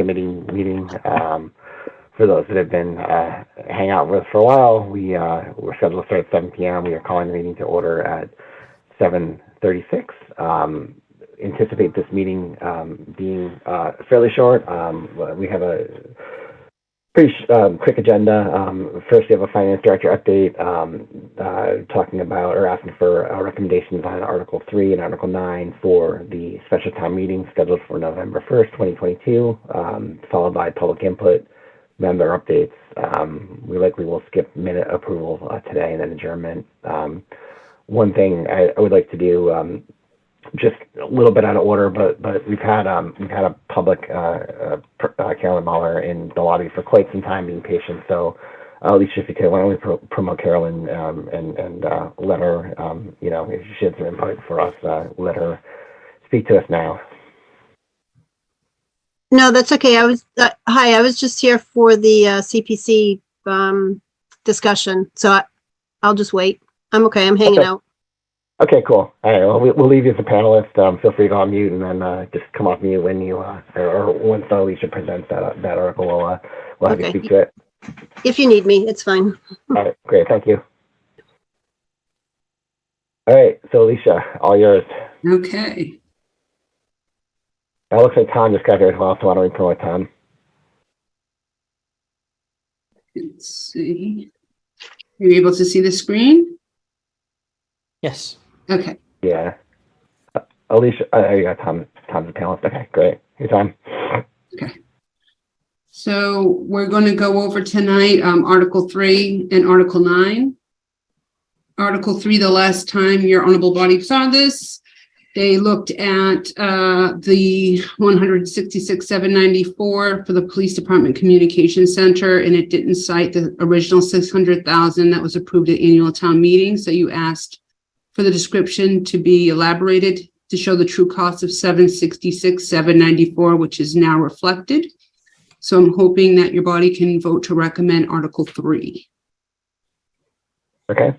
committee meeting. For those that have been hanging out with us for a while, we're scheduled to start at 7 p.m. We are calling the meeting to order at 7:36. Anticipate this meeting being fairly short. We have a pretty quick agenda. First, we have a finance director update talking about or asking for recommendations on Article 3 and Article 9 for the special town meeting scheduled for November 1st, 2022, followed by public input, member updates. We likely will skip minute approval today and then adjournment. One thing I would like to do, just a little bit out of order, but we've had a public Carolyn Muller in the lobby for quite some time, being patient. So Alicia, if you could, why don't we promote Carolyn and let her, if she had some input for us, let her speak to us now. No, that's okay. I was just here for the CPC discussion, so I'll just wait. I'm okay. I'm hanging out. Okay, cool. All right, well, we'll leave you as a panelist. Feel free to go on mute and then just come off mute when you, or once Alicia presents that article, we'll have you speak to it. If you need me, it's fine. All right, great, thank you. All right, so Alicia, all yours. Okay. It looks like Tom just got here as well, so why don't we promote Tom? Let's see. Are you able to see the screen? Yes. Okay. Yeah. Alicia, you got Tom. Tom's a panelist. Okay, great. Hey, Tom. Okay. So we're going to go over tonight Article 3 and Article 9. Article 3, the last time your honorable body saw this, they looked at the 166,794 for the Police Department Communication Center, and it didn't cite the original 600,000 that was approved at annual town meeting. So you asked for the description to be elaborated to show the true cost of 766,794, which is now reflected. So I'm hoping that your body can vote to recommend Article 3. Okay.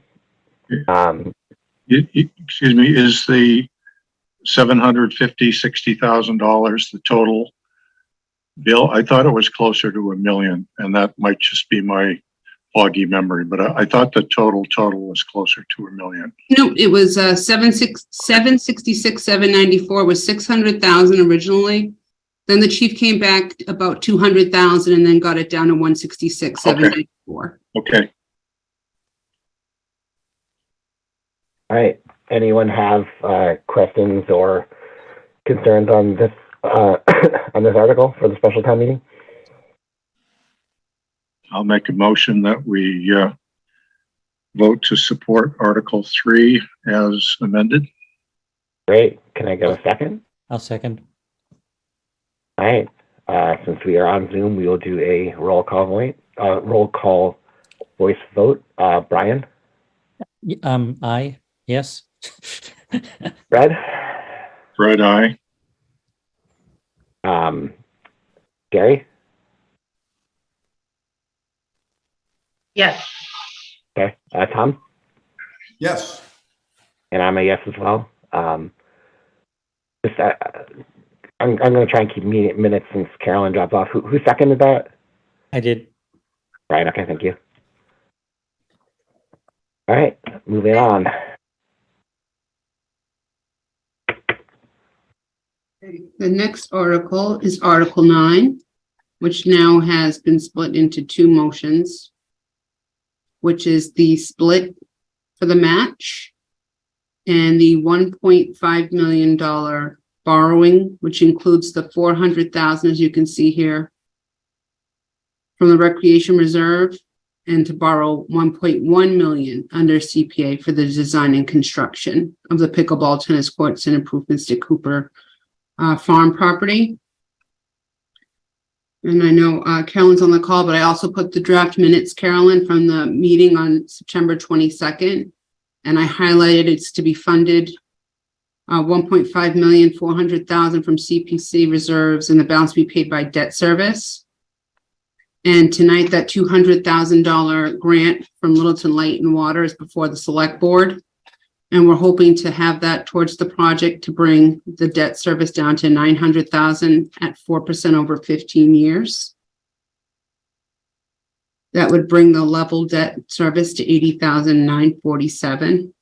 Excuse me, is the $760,000 the total bill? I thought it was closer to $1 million, and that might just be my foggy memory, but I thought the total was closer to $1 million. No, it was 766,794 was 600,000 originally. Then the chief came back about 200,000 and then got it down to 166,794. Okay. All right. Anyone have questions or concerns on this on this article for the special town meeting? I'll make a motion that we vote to support Article 3 as amended. Great. Can I get a second? I'll second. All right. Since we are on Zoom, we will do a roll call voice vote. Brian? Aye. Yes. Fred? Fred, aye. Gary? Yes. Okay. Tom? Yes. And I'm a yes as well. I'm going to try and keep minutes since Carolyn dropped off. Who seconded that? I did. Right. Okay. Thank you. All right. Moving on. The next article is Article 9, which now has been split into two motions, which is the split for the match and the $1.5 million borrowing, which includes the 400,000, as you can see here, from the Recreation Reserve, and to borrow 1.1 million under CPA for the design and construction of the pickleball, tennis courts, and improvements to Cooper farm property. And I know Carolyn's on the call, but I also put the draft minutes, Carolyn, from the meeting on September 22nd, and I highlighted it's to be funded 1.5,400,000 from CPC reserves and the balance be paid by debt service. And tonight that $200,000 grant from Littleton Light and Water is before the select board. And we're hoping to have that towards the project to bring the debt service down to 900,000 at 4% over 15 years. That would bring the level debt service to 80,947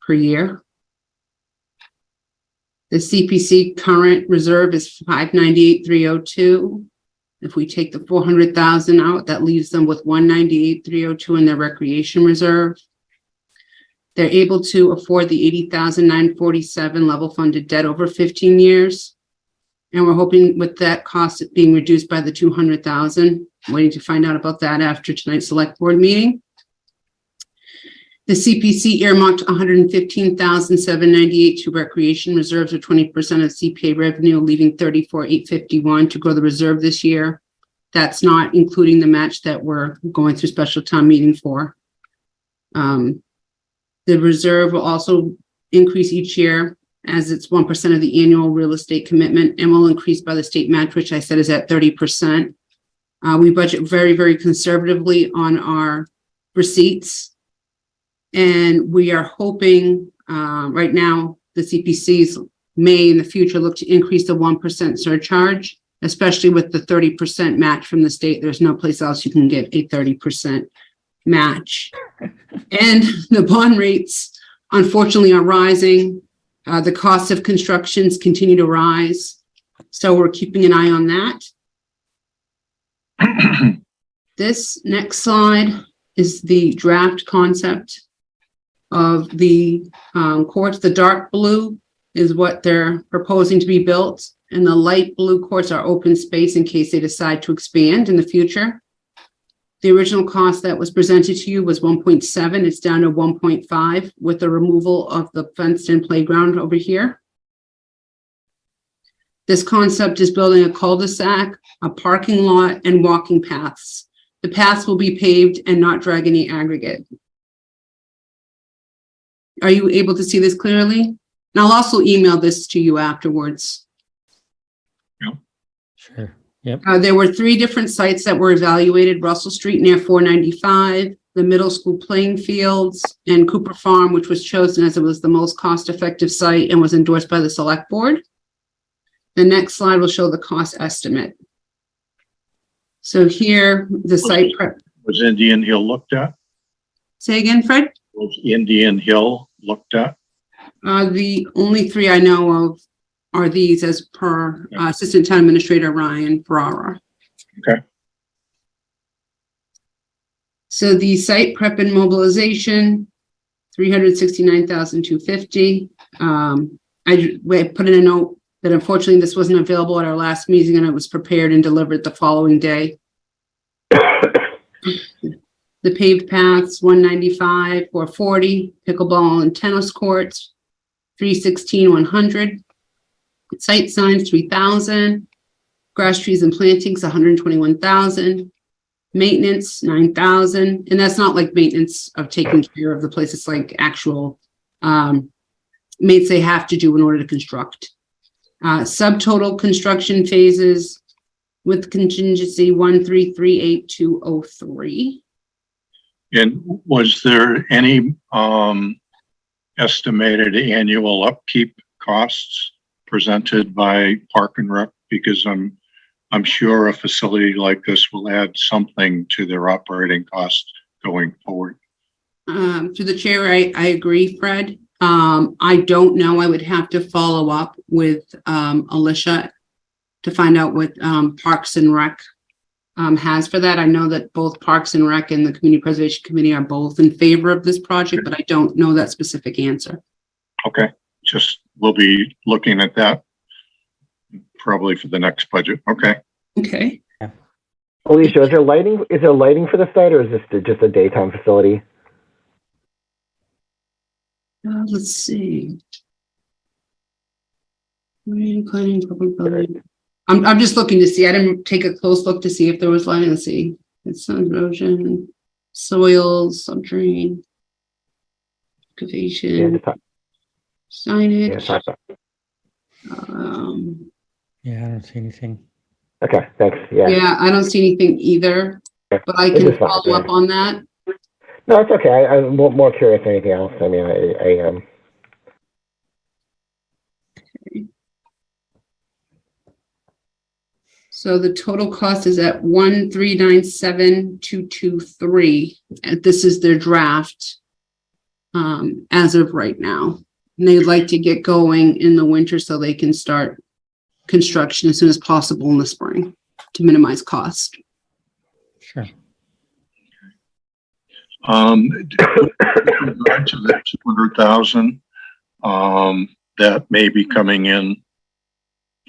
per year. The CPC current reserve is 598,302. If we take the 400,000 out, that leaves them with 198,302 in their recreation reserve. They're able to afford the 80,947 level funded debt over 15 years. And we're hoping with that cost being reduced by the 200,000. Waiting to find out about that after tonight's select board meeting. The CPC earmarked 115,798 to recreation reserves, or 20% of CPA revenue, leaving 34,851 to grow the reserve this year. That's not including the match that we're going through special town meeting for. The reserve will also increase each year as it's 1% of the annual real estate commitment, and will increase by the state match, which I said is at 30%. We budget very, very conservatively on our receipts. And we are hoping, right now, the CPCs may in the future look to increase the 1% surcharge, especially with the 30% match from the state. There's no place else you can get a 30% match. And the bond rates, unfortunately, are rising. The cost of constructions continue to rise. So we're keeping an eye on that. This next slide is the draft concept of the courts. The dark blue is what they're proposing to be built, and the light blue courts are open space in case they decide to expand in the future. The original cost that was presented to you was 1.7. It's down to 1.5 with the removal of the fenced-in playground over here. This concept is building a cul-de-sac, a parking lot, and walking paths. The paths will be paved and not drag any aggregate. Are you able to see this clearly? And I'll also email this to you afterwards. Sure. Yep. There were 3 different sites that were evaluated: Russell Street near 495, the middle school playing fields, and Cooper Farm, which was chosen as it was the most cost-effective site and was endorsed by the select board. The next slide will show the cost estimate. So here, the site prep. Was Indian Hill looked at? Say again, Fred? Was Indian Hill looked at? The only 3 I know of are these, as per Assistant Town Administrator Ryan Ferrara. Okay. So the site prep and mobilization, 369,250. I put in a note that unfortunately this wasn't available at our last meeting, and it was prepared and delivered the following day. The paved paths, 195, 440, pickleball and tennis courts, 316, 100. Site signs, 3,000. Grass, trees, and plantings, 121,000. Maintenance, 9,000. And that's not like maintenance of taking care of the place. It's like actual maintenance they have to do in order to construct. Subtotal construction phases with contingency 1338203. And was there any estimated annual upkeep costs presented by Park and Rec? Because I'm sure a facility like this will add something to their operating costs going forward. To the chair, I agree, Fred. I don't know. I would have to follow up with Alicia to find out what Parks and Rec has for that. I know that both Parks and Rec and the Community Preservation Committee are both in favor of this project, but I don't know that specific answer. Okay, just we'll be looking at that probably for the next budget. Okay. Okay. Alicia, is there lighting? Is there lighting for the site, or is this just a daytime facility? Let's see. I'm just looking to see. I didn't take a close look to see if there was lighting. Let's see. It's sun erosion, soils, subdrain, excavation, signage. Yeah, I don't see anything. Okay, thanks. Yeah. Yeah, I don't see anything either, Okay. but I It's can just fine, follow up on that. No, it's okay. I'm more curious than anything else. I mean, So the total cost is at 1,397,223. And this is their draft as of right now. And they'd like to get going in the winter so they can start construction as soon as possible in the spring to minimize cost. Sure. With regard to the 200,000 that may be coming in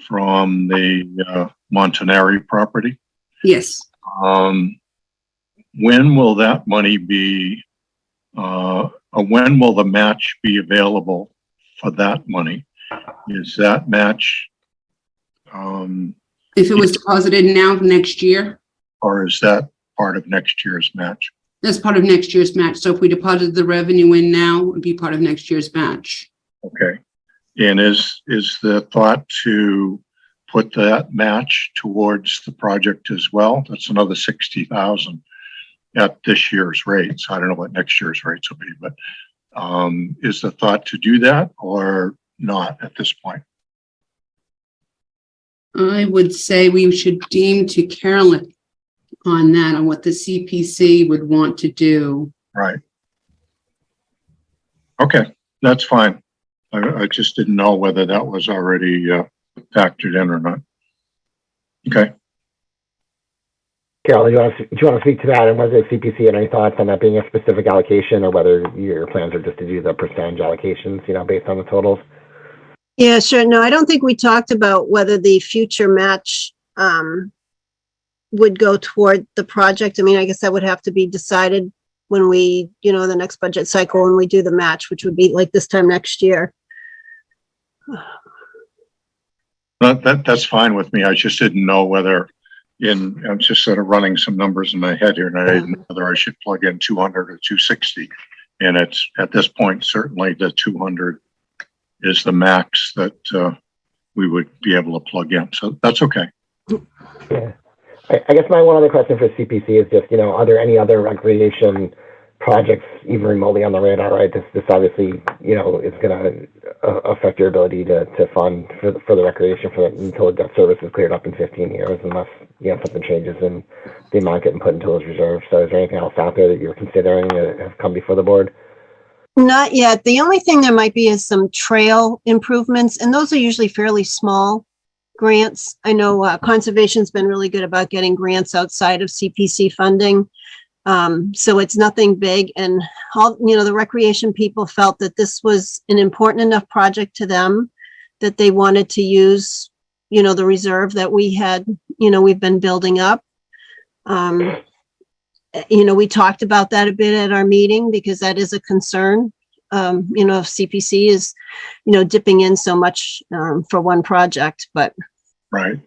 from the Montanari property. Yes. When will that money be, when will the match be available for that money? Is that match, If it was deposited now next year, or is that part of next year's match? that's part of next year's match. So if we deposited the revenue in now, it would be part of next year's match. Okay. And is the thought to put that match towards the project as well? That's another 60,000 at this year's rates. I don't know what next year's rates will be, but is the thought to do that or not at this point? I would say we should deem to Carolyn on that, on what the CPC would want to do. Right. Okay, that's fine. I just didn't know whether that was already factored in or not. Okay. Carol, do you want to speak to that, and whether the CPC had any thoughts on that being a specific allocation, or whether your plans are just to do the percentage allocations, based on the totals? Yeah, sure. No, I don't think we talked about whether the future match would go toward the project. I mean, I guess that would have to be decided when we, the next budget cycle, when we do the match, which would be like this time next year. That's fine with me. I just didn't know whether I'm just sort of running some numbers in my head here, and I didn't know whether I should plug in 200 or 260. And it's at this point, certainly the 200 is the max that we would be able to plug in. So that's okay. Yeah. I guess my one other question for CPC is just, are there any other recreation projects even remotely on the radar, right? This obviously, is going to affect your ability to fund for the recreation until the debt service is cleared up in 15 years, unless, something changes in the amount getting put into those reserves. So is there anything else out there that you're considering that have come before the board? Not yet. The only thing there might be is some trail improvements, and those are usually fairly small grants. I know Conservation's been really good about getting grants outside of CPC funding. So it's nothing big, and all, the recreation people felt that this was an important enough project to them that they wanted to use, the reserve that we had, we've been building up. We talked about that a bit at our meeting, because that is a concern. If CPC is, dipping in so much for one project, but. Right.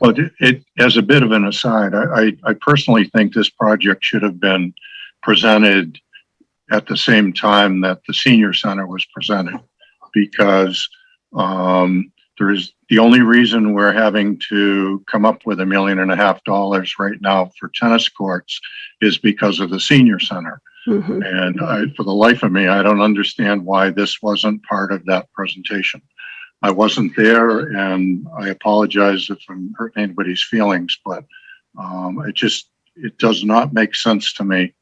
Well, it as a bit of an aside, I personally think this project should have been presented at the same time that the senior center was presented, because there's the only reason we're having to come up with $1.5 million right now for tennis courts is because of the senior center. Mm-hmm. And for the life of me, I don't understand why this wasn't part of that presentation. I wasn't there, and I apologize if I'm hurting anybody's feelings, but it does not make sense to me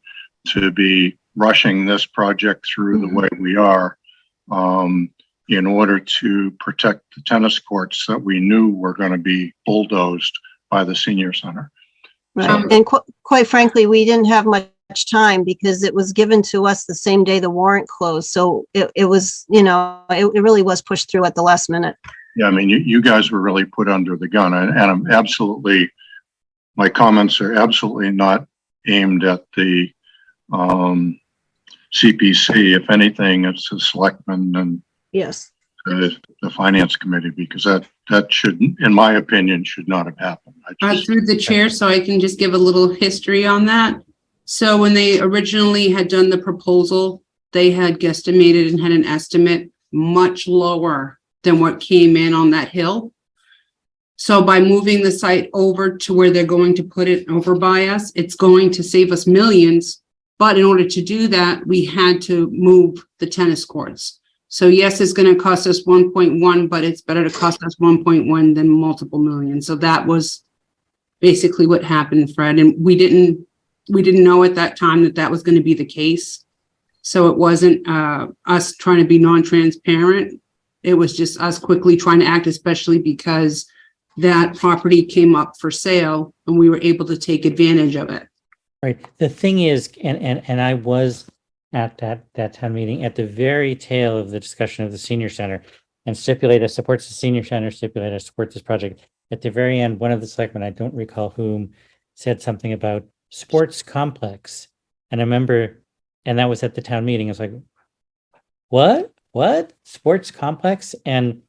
to be rushing this project through the way we are in order to protect the tennis courts that we knew were going to be bulldozed by the senior center. Right. And quite frankly, we didn't have much time, because it was given to us the same day the warrant closed. So it was, it really was pushed through at the last minute. Yeah, I mean, you guys were really put under the gun, and I'm my comments are absolutely not aimed at the CPC. If anything, it's the selectmen and yes, the finance committee, because that should, in my opinion, should not have happened. Through the chair, so I can just give a little history on that. So when they originally had done the proposal, they had guesstimated and had an estimate much lower than what came in on that hill. So by moving the site over to where they're going to put it over by us, it's going to save us millions. But in order to do that, we had to move the tennis courts. So yes, it's going to cost us 1.1, but it's better to cost us 1.1 than multiple million. So that was basically what happened, Fred. And we didn't know at that time that that was going to be the case. So it wasn't us trying to be non-transparent. It was just us quickly trying to act, especially because that property came up for sale and we were able to take advantage of it. Right. The thing is, and I was at that town meeting at the very tail of the discussion of the senior center, and Stipulator supports the senior center, Stipulator supports this project. At the very end, one of the selectmen, I don't recall whom, said something about sports complex. And I remember, and that was at the town meeting. I was like, what? Sports complex? And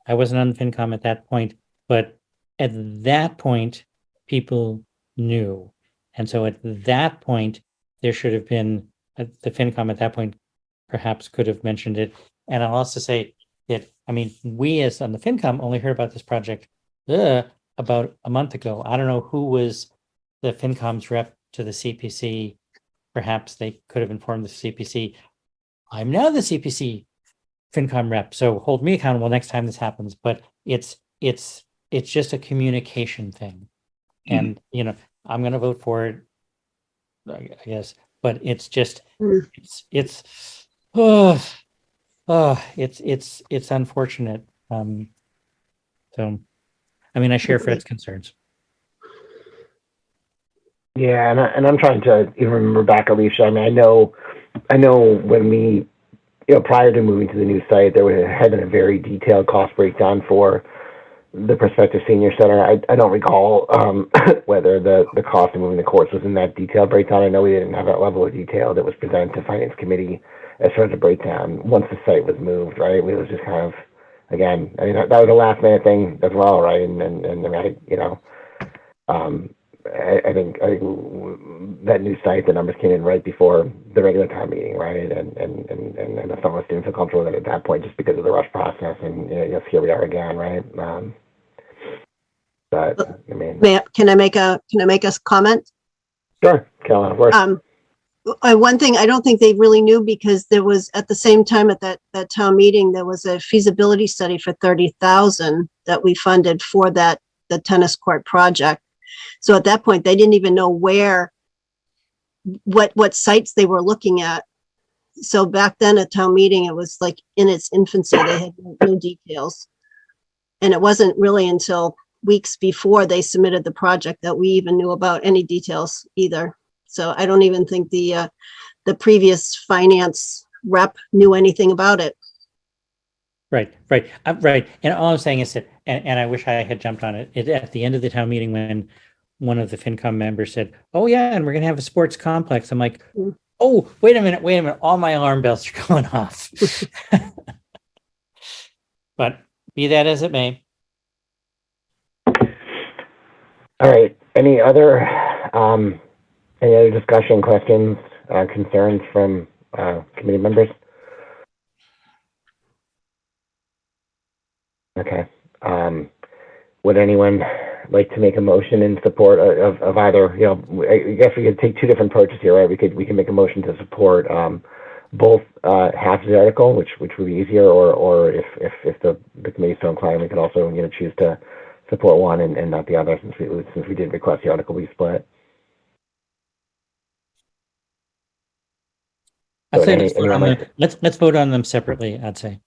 I wasn't on the FinCom at that point, but at that point, people knew. And so at that point, there should have been, the FinCom at that point perhaps could have mentioned it. And I'll also say that, I mean, we as on the FinCom only heard about this project about a month ago. I don't know who was the FinCom's rep to the CPC. Perhaps they could have informed the CPC. I'm now the CPC FinCom rep, so hold me accountable next time this happens. But it's just a communication thing. And, you know, I'm going to vote for it, I guess, but it's just, it's unfortunate. So, I mean, I share Fred's concerns. Yeah, and I'm trying to even remember back, Alicia. I mean, I know when we, prior to moving to the new site, there had been a very detailed cost breakdown for the prospective senior center. I don't recall whether the cost of moving the courts was in that detailed breakdown. I know we didn't have that level of detail that was presented to Finance Committee as far as the breakdown once the site was moved, right? It was just kind of, again, I mean, that was a last minute thing as well, right? And I mean, I think that new site, the numbers came in right before the regular time meeting, right? And some of us didn't feel comfortable with it at that point just because of the rush process. And yes, here we are again, right? But I mean, Can I make a comment? sure, Carolyn, of course. One thing I don't think they really knew, because there was at the same time at that town meeting, there was a feasibility study for 30,000 that we funded for the tennis court project. So at that point, they didn't even know what sites they were looking at. So back then at town meeting, it was like in its infancy. They had no details. And it wasn't really until weeks before they submitted the project that we even knew about any details either. So I don't even think the previous finance rep knew anything about it. Right. And all I'm saying is that, and I wish I had jumped on it at the end of the town meeting when one of the FinCom members said, "Oh yeah, and we're going to have a sports complex." I'm like, "Oh, wait a minute. All my alarm bells are going off." But be that as it may. All right. Any other discussion, questions, concerns from committee members? Okay. Would anyone like to make a motion in support of either? I guess we could take two different approaches here, right? We can make a motion to support both halves of the article, which would be easier, or if the committee's so inclined, we could also choose to support one and not the other, since we did request the article be split. I'd say let's vote on them separately, I'd say.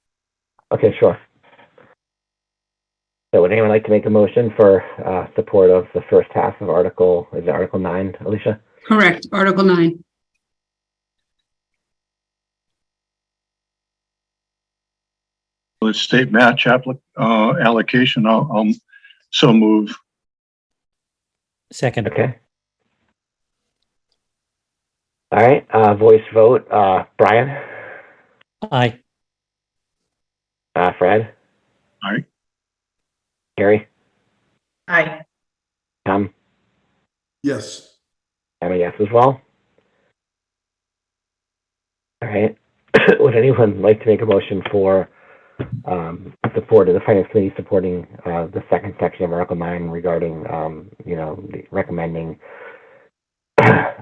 Okay, sure. So would anyone like to make a motion for support of the first half of Article 9, Alicia? Correct, Article 9. The state match allocation, I'll so move. Second. Okay. All right, voice vote. Brian? Aye. Fred? Aye. Gary? Aye. Tom? Yes. I'm a yes as well. All right. Would anyone like to make a motion for support of the Finance Committee supporting the second section of Article 9 regarding, recommending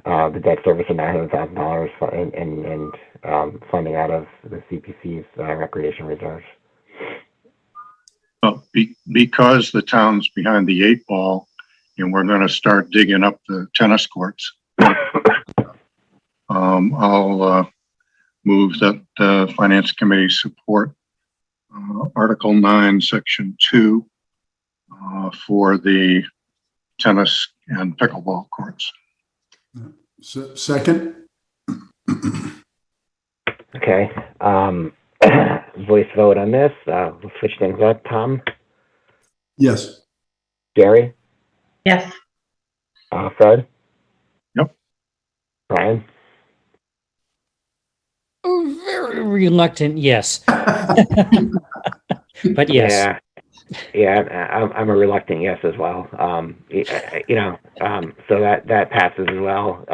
the debt service of $900,000 and funding out of the CPC's recreation reserves. Well, because the town's behind the 8 ball, and we're going to start digging up the tennis courts. I'll move that the Finance Committee support Article 9, Section 2 for the tennis and pickleball courts. Second? Okay. Voice vote on this. We'll switch things up. Tom? Yes. Gary? Yes. Fred? Yep. Brian? Oh, very reluctant, yes. But yes. Yeah, I'm a reluctant yes as well. So that passes as well.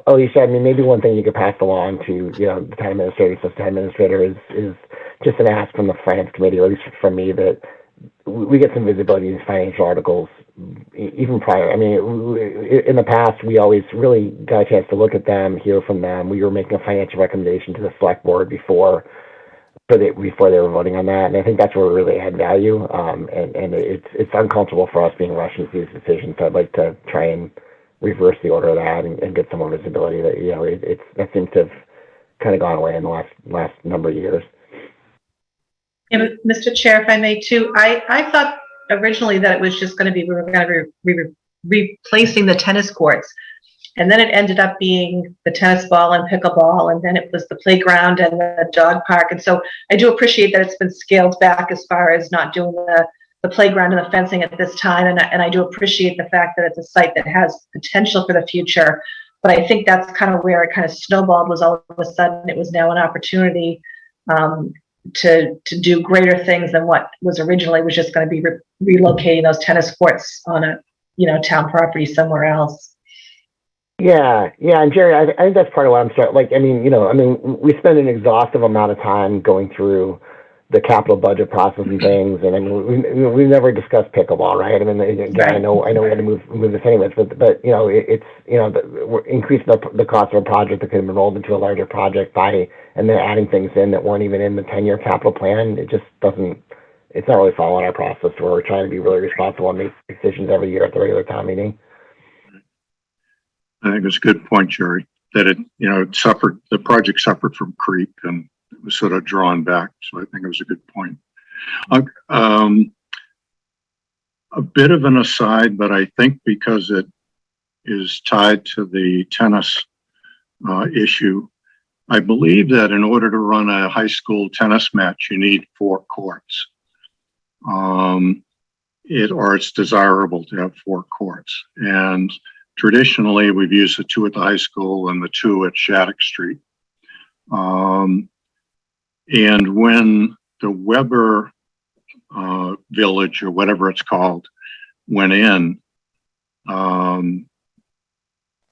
Alicia, I mean, maybe one thing you could pass along to, the town administrator, assistant administrator is just an ask from the finance committee, or at least from me, that we get some visibility in these financial articles even prior. I mean, in the past, we always really got a chance to look at them, hear from them. We were making a financial recommendation to the select board before they were voting on that, and I think that's where we really add value. And it's uncomfortable for us being rushed into these decisions. So I'd like to try and reverse the order of that and get some more visibility. That that seems to have kind of gone away in the last number of years. Yeah, Mr. Chair, if I may too, I thought originally that it was just going to be, we were going to be replacing the tennis courts. And then it ended up being the tennis ball and pickleball, and then it was the playground and the dog park. And so I do appreciate that it's been scaled back as far as not doing the playground and the fencing at this time. And I do appreciate the fact that it's a site that has potential for the future. But I think that's kind of where it kind of snowballed, was all of a sudden it was now an opportunity to do greater things than what was originally was just going to be relocating those tennis courts on a town property somewhere else. Yeah, and Jerry, I think that's part of what I'm starting. We spend an exhaustive amount of time going through the capital budget process and things, and I mean, we never discussed pickleball, right? I mean, again, right. I know we had to move this anyways, but we're increasing the cost of a project that could have been rolled into a larger project and then adding things in that weren't even in the 10-year capital plan. It just doesn't. It's not really following our process, where we're trying to be really responsible and make decisions every year at the regular town meeting. I think it's a good point, Jerry, that the project suffered from creep and it was sort of drawn back. So I think it was a good point. A bit of an aside, but I think because it is tied to the tennis issue, I believe that in order to run a high school tennis match, you need 4 courts. It's desirable to have 4 courts. And traditionally, we've used the 2 at the high school and the 2 at Shattuck Street. And when the Weber Village, or whatever it's called, went in,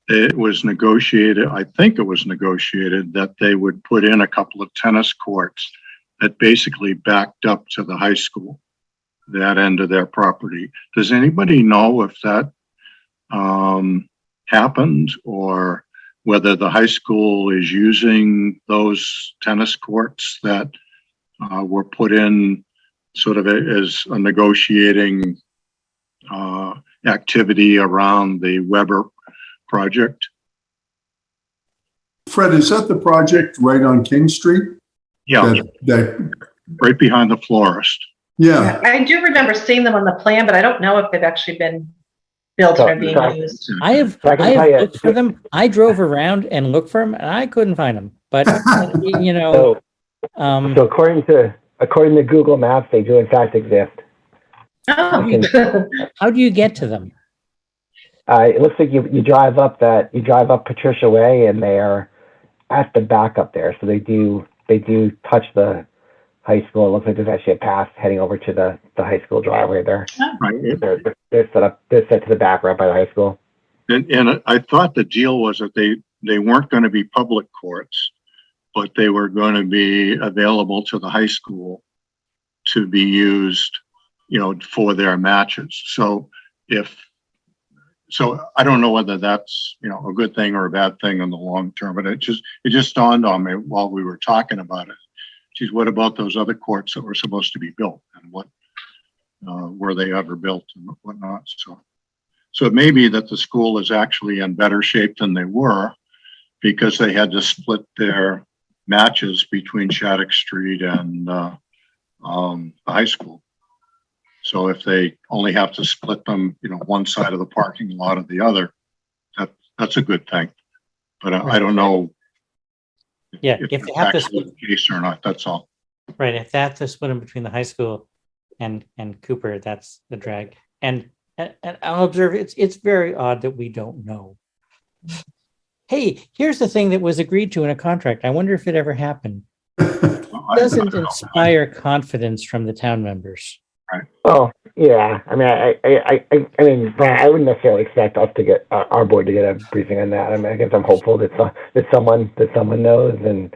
it was negotiated, I think it was negotiated, that they would put in a couple of tennis courts that basically backed up to the high school, that end of their property. Does anybody know if that happened, or whether the high school is using those tennis courts that were put in sort of as a negotiating activity around the Weber project? Fred, is that the project right on King Street? Yeah, right behind the florist. Yeah. I do remember seeing them on the plan, but I don't know if they've actually been built or being used. I have looked for them. I drove around and looked for them, and I couldn't find them. But So according to Google Maps, they do in fact exist. Oh. How do you get to them? It looks like you drive up Patricia Way, and they're at the back up there. So they do touch the high school. It looks like there's actually a path heading over to the high school driveway there. Right. They're set to the back right by the high school. And I thought the deal was that they weren't going to be public courts, but they were going to be available to the high school to be used, for their matches. So if so I don't know whether that's, a good thing or a bad thing in the long term, but it just dawned on me while we were talking about it. Geez, what about those other courts that were supposed to be built, and what, were they ever built and whatnot? So it may be that the school is actually in better shape than they were because they had to split their matches between Shattuck Street and the high school. So if they only have to split them, one side of the parking lot or the other, that's a good thing. But I don't know. Yeah, if if they that's have to actually split, the case or not, that's all. right, if they have to split them between the high school and Cooper, that's the drag. And I'll observe it's very odd that we don't know. Hey, here's the thing that was agreed to in a contract. I wonder if it ever happened. Doesn't inspire confidence from the town members. Oh, yeah. I mean, I mean, Brian, I wouldn't necessarily expect us to get our board to get a briefing on that. I mean, I guess I'm hopeful that someone knows, and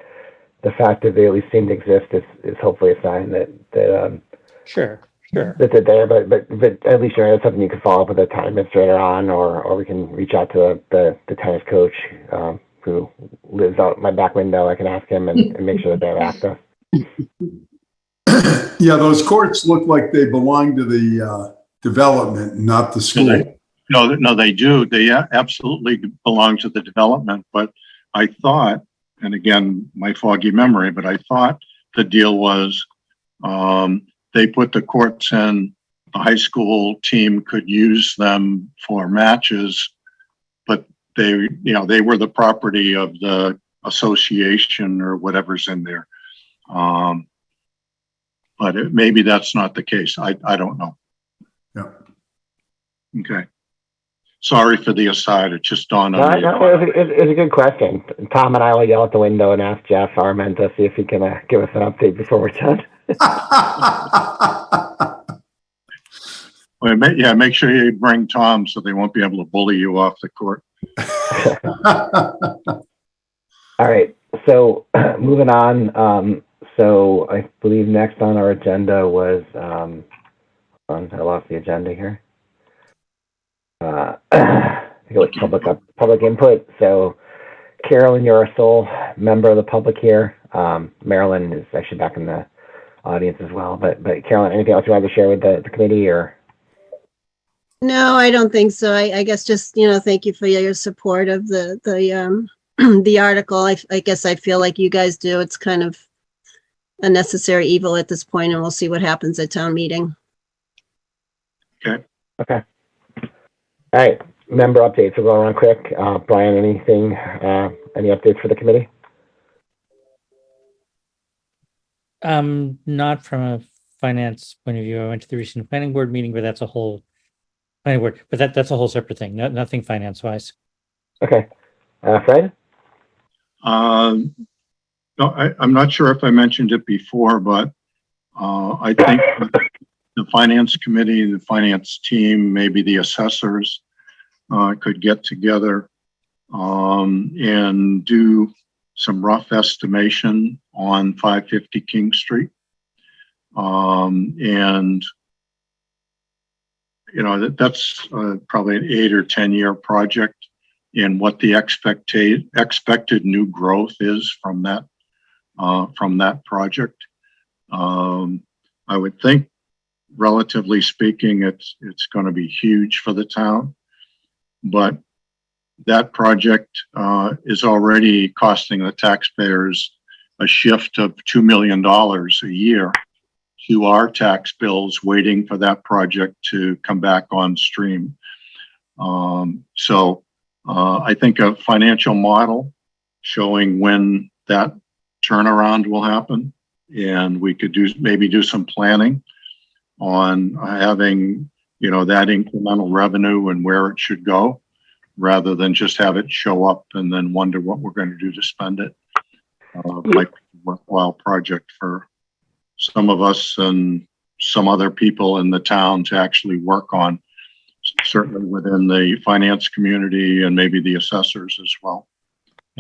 the fact that they at least seem to exist is hopefully a sign that Sure. that they're there. But at least that's something you can follow up with the town administrator on, or we can reach out to the tennis coach who lives out my back window. I can ask him and make sure that they have access. Yeah, those courts look like they belong to the development, not the school. No, they do. They absolutely belong to the development. But I thought, and again, my foggy memory, but I thought the deal was they put the courts in, the high school team could use them for matches, but they were the property of the association or whatever's in there. But maybe that's not the case. I don't know. Yeah. Okay. Sorry for the aside. It just dawned on me. No, it's a good question. Tom and I will yell out the window and ask Jeff Armenta, see if he can give us an update before we're done. Well, make sure you bring Tom so they won't be able to bully you off the court. All right. So moving on. So I believe next on our agenda was, I lost the agenda here. I think it was public input. So Carolyn, you're our sole member of the public here. Marilyn is actually back in the audience as well. But Carolyn, anything else you want to share with the committee or? No, I don't think so. I guess just, thank you for your support of the the article. I guess I feel like you guys do. It's kind of a necessary evil at this point, and we'll see what happens at town meeting. Okay. Okay. All right. Member updates. We'll go around quick. Brian, anything, any updates for the committee? Not from a finance point of view. I went to the recent planning board meeting, but that's a whole planning board, but that's a whole separate thing. Nothing finance wise. Okay. Fred? No, I'm not sure if I mentioned it before, but I think the finance committee, the finance team, maybe the assessors could get together and do some rough estimation on 550 King Street. And that's probably an 8 or 10 year project, and what the expected new growth is from that project. I would think, relatively speaking, it's going to be huge for the town, but that project is already costing the taxpayers a shift of $2 million a year to our tax bills, waiting for that project to come back on stream. So I think a financial model showing when that turnaround will happen, and we could maybe do some planning on having that incremental revenue and where it should go, rather than just have it show up and then wonder what we're going to do to spend it. Might be a worthwhile project for some of us and some other people in the town to actually work on, certainly within the finance community and maybe the assessors as well.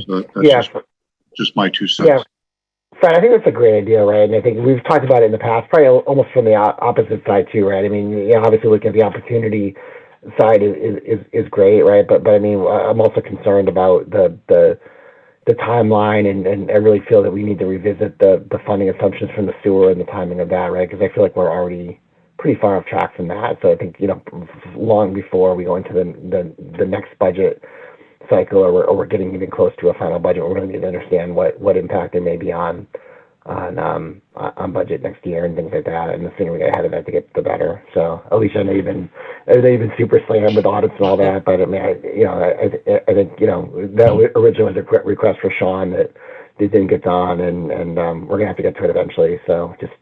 So that's just my 2 cents. Yeah. Fred, I think that's a great idea, right? And I think we've talked about it in the past, probably almost from the opposite side too, right? I mean, obviously looking at the opportunity side is great, right? But I mean, I'm also concerned about the timeline, and I really feel that we need to revisit the funding assumptions from the sewer and the timing of that, right? Because I feel like we're already pretty far off track from that. So I think, long before we go into the next budget cycle, or we're getting even close to a final budget, we're going to need to understand what impact there may be on budget next year and things like that. And the sooner we get ahead of that, to get the better. So Alicia, I know you've been super slammed with audits and all that, but I mean, I think that originally was a request for Sean that didn't get done, and we're gonna have to get to it eventually. So just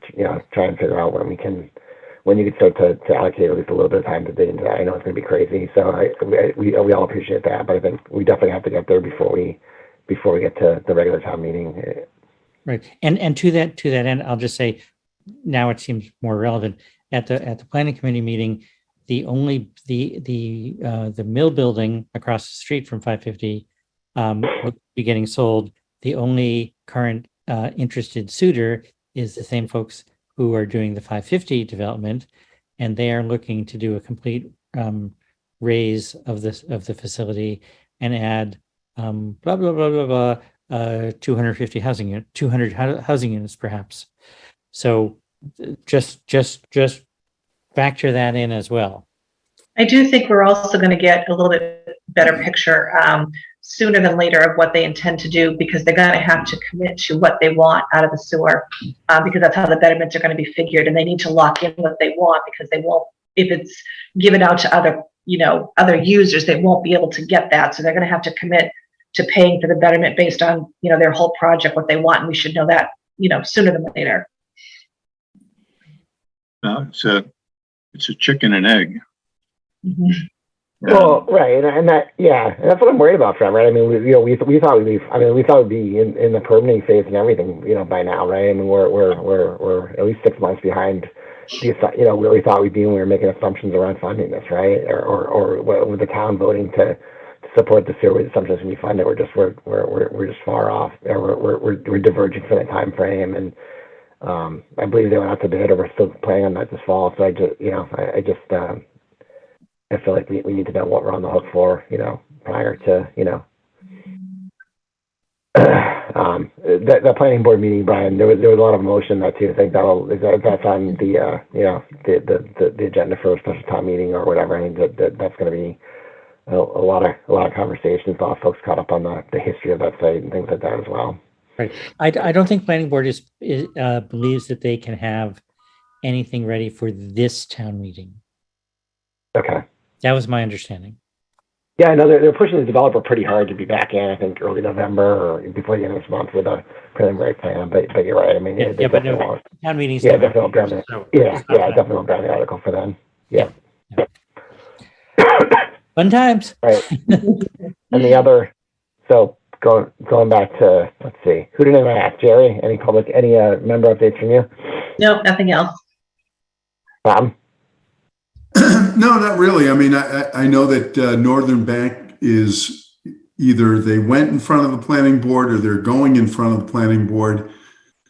try and figure out when you can start to allocate at least a little bit of time to dig into that. I know it's gonna be crazy, so we all appreciate that, but I think we definitely have to get there before we get to the regular town meeting. Right. And to that end, I'll just say, now it seems more relevant. At the planning committee meeting, the mill building across the street from 550 will be getting sold. The only current interested suitor is the same folks who are doing the 550 development, and they are looking to do a complete raise of the facility and add blah blah blah blah blah 200 housing units perhaps. So just factor that in as well. I do think we're also going to get a little bit better picture sooner than later of what they intend to do, because they're going to have to commit to what they want out of the sewer, because that's how the betterments are going to be figured, and they need to lock in what they want, because they won't, if it's given out to other users, they won't be able to get that. So they're going to have to commit to paying for the betterment based on their whole project, what they want, and we should know that sooner than later. It's a chicken and egg. Mm-hmm. Well, right, and that's what I'm worried about, Fred. Right? I mean, we thought we'd be in the permitting phase and everything, by now, right? I mean, we're at least 6 months behind where we thought we'd be when we were making assumptions around funding this, right? Or with the town voting to support the sewer assumptions when we fund it, we're just far off. We're diverging from the time frame, and I believe they went out to bid, or we're still planning on that this fall. So I feel like we need to know what we're on the hook for, prior to that planning board meeting, Brian. There was a lot of emotion in that too. I think that's on the agenda for a special town meeting or whatever. I mean, that's going to be a lot of conversations. A lot of folks caught up on the history of that site and things like that as well. Right. I don't think planning board believes that they can have anything ready for this town meeting. Okay. That was my understanding. Yeah, I know they're pushing the developer pretty hard to be back in, I think, early November or before the end of this month with a preliminary plan. But you're right. I mean, but no, town meetings. Yeah, definitely definitely will brand the article for them. Yeah. Fun times. Right. And the other, so going back to, let's see, who did I ask? Jerry? Any member updates from you? No, nothing else. Tom? No, not really. I mean, I know that Northern Bank is either they went in front of the planning board or they're going in front of the planning board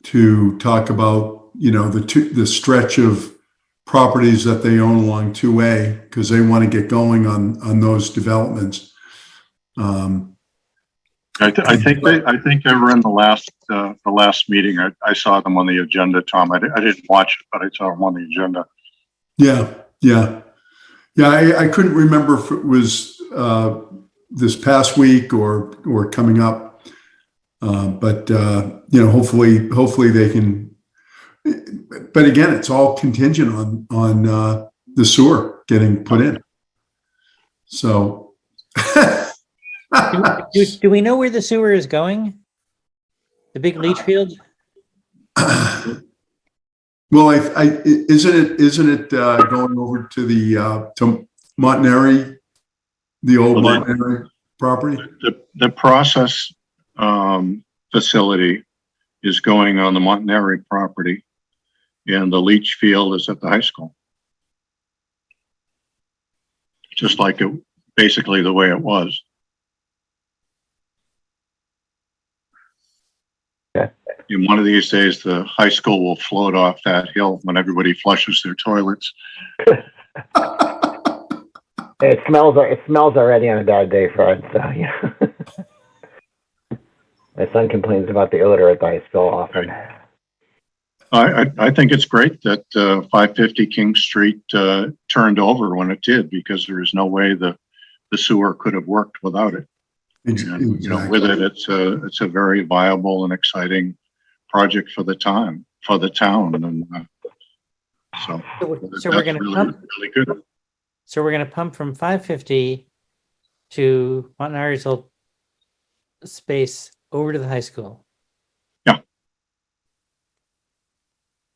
to talk about, the stretch of properties that they own along 2A, because they want to get going on those developments. I think they were in the last meeting. I saw them on the agenda, Tom. I didn't watch it, but I saw them on the agenda. Yeah. I couldn't remember if it was this past week or coming up, but hopefully they can. But again, it's all contingent on the sewer getting put in. So, do we know where the sewer is going? The big leach field? Well, isn't it going over to the to Montanari, the old Montanari property? The process facility is going on the Montanari property, and the leach field is at the high school. Just like it, basically the way it was. In one of these days, the high school will float off that hill when everybody flushes their toilets. It smells already on a bad day, Fred, so, yeah. My son complains about the odor at the high school often. I think it's great that 550 King Street turned over when it did, because there is no way the sewer could have worked without it. And, you know, with it, it's a very viable and exciting project for the town, and so So we're going to really, pump. really good. So we're going to pump from 550 to Montanari's old space over to the high school. Yeah.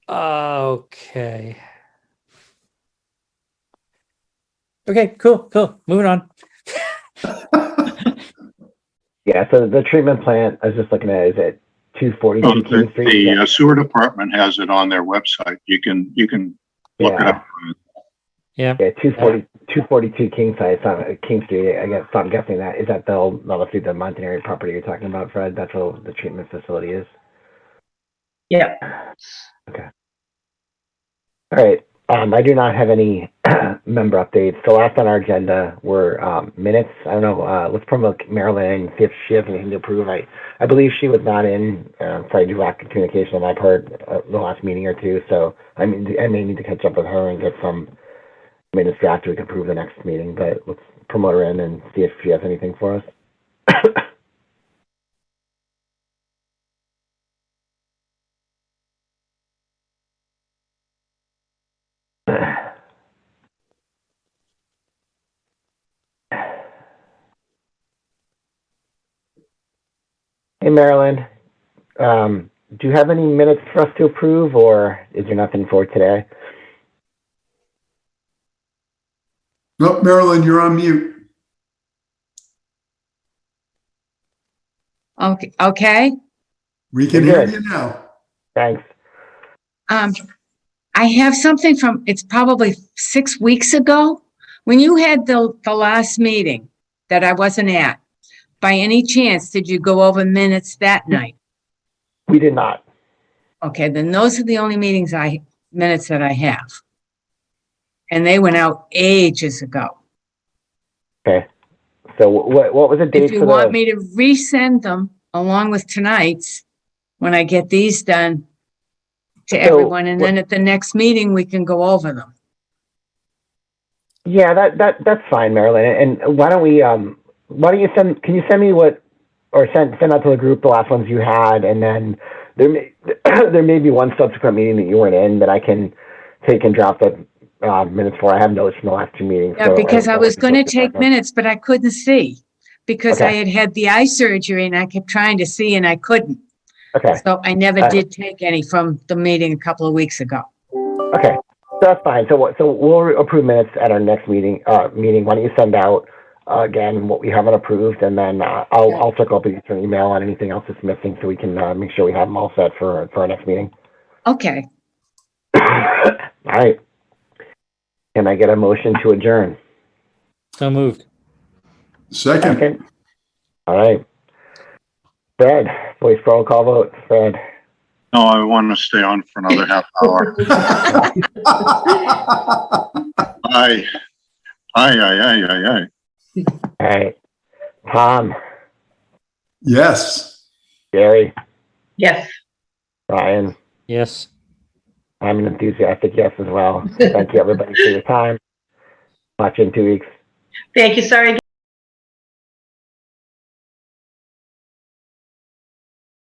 Okay. Okay, cool. Moving on. Yeah, so the treatment plant, I was just looking at, is it 242 Oh, King Street? the sewer department has it on their website. You can look it Yeah. up. Yeah. Yeah, 242 King Street. I guess, so I'm guessing that, is that obviously the Montanari property you're talking about, Fred? That's where the treatment facility is? Yep. Okay. All right. I do not have any member updates. So last on our agenda were minutes. I don't know. Let's promote Marilyn and see if she has anything to approve. I believe she was not in. Probably due lack of communication on my part the last meeting or two. So I may need to catch up with her and get some minutes after we can approve the next meeting. But let's promote her in and see if she has anything for us. Hey, Marilyn. Do you have any minutes for us to approve, or is there nothing for today? Nope, Marilyn, you're on mute. Okay. We can hear you now. Thanks. I have something from, it's probably 6 weeks ago, when you had the last meeting that I wasn't at. By any chance, did you go over minutes that night? We did not. Okay, then those are the only minutes that I have. And they went out ages ago. Okay. So what was the date If you for want the? me to resend them along with tonight's, when I get these done to everyone, and then at the next meeting, we can go over them. Yeah, that's fine, Marilyn. And why don't you can you send me or send out to the group the last ones you had, and then there may be one subsequent meeting that you weren't in that I can take and drop the minutes for. I have notes from the last two meetings. Yeah, so because I was going to take minutes, but I couldn't see because I Okay. had the eye surgery and I kept trying to see and I couldn't. Okay. So I never did take any from the meeting a couple of weeks ago. Okay. So that's fine. So we'll approve minutes at our next meeting. Why don't you send out again what we haven't approved, and then I'll circle up with you through an email on anything else that's missing, so we can make sure we have them all set for our next meeting. Okay. All right. Can I get a motion to adjourn? So moved. Second. Okay. All right. Fred, voice roll call vote. Fred. No, I want to stay on for another half hour. Aye. All right. Tom. Yes. Gary. Yes. Ryan. Yes. I'm an enthusiastic yes as well. Thank you, everybody, for your time. Watch you in 2 weeks. Thank you. Sorry.